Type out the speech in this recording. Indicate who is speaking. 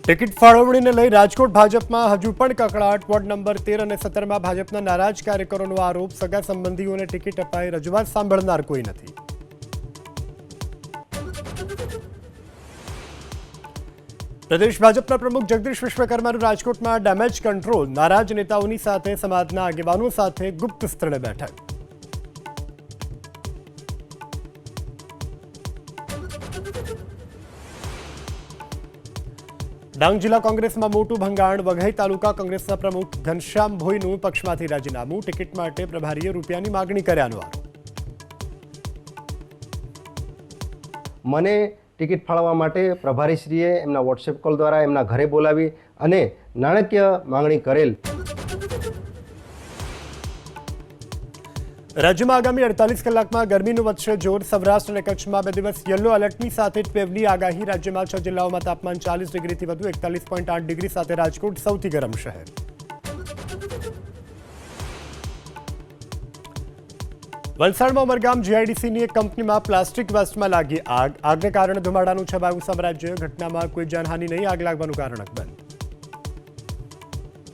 Speaker 1: Ticket ફાળવણીને લઈ રાજકોટ ભાજપમાં હજુ પણ કકળાટ। વોર્ડ નંબર 13 અને 17 માં ભાજપના નારાજ કાર્યકરોનો આરોપ, સગા સંબંધીઓને ટિકિટ અપાઈ રજૂઆત સાંભળનાર કોઈ નથી। પ્રદેશ ભાજપના પ્રમુખ જગદીશ વિશ્વકર્માનું રાજકોટમાં ડેમેજ કંટ્રોલ, નારાજ નેતાઓની સાથે સમાજના આગેવાનો સાથે ગુપ્ત સ્થળે બેઠક। ડાંગ જિલ્લા કોંગ્રેસમાં મોટું ભંગાણ, વઘઈ તાલુકા કોંગ્રેસના પ્રમુખ ઘનશ્યામ ભોઈનું પક્ષમાંથી રાજીનામું, ટિકિટ માટે પ્રભારીએ રૂપિયાની માગણી કર્યાનો આરોપ।
Speaker 2: મને ટિકિટ ફાળવવા માટે પ્રભારીશ્રીએ એમના વોટ્સએપ કોલ દ્વારા એમના ઘરે બોલાવી અને નાણાકીય માંગણી કરેલ।
Speaker 1: રાજ્યમાં આગામી 48 કલાકમાં ગરમીનું વધશે જોર। સૌરાષ્ટ્ર અને કચ્છમાં 2 દિવસ યલો એલર્ટની સાથે 12ની આગાહી। રાજ્યમાં 6 જિલ્લાઓમાં તાપમાન 40 ડિગ્રીથી વધુ, 41.8 ડિગ્રી સાથે રાજકોટ સૌથી ગરમ શહેર। વલસાડમાં ઉમરગામ જીઆઈડીસીની એક કંપનીમાં પ્લાસ્ટિક વેસ્ટમાં લાગી આગ। આગને કારણે ધુમાડાનું છવાયું સામ્રાજ્ય। ઘટનામાં કોઈ જાનહાનિ નહીં, આગ લાગવાનું કારણ અકબંધ।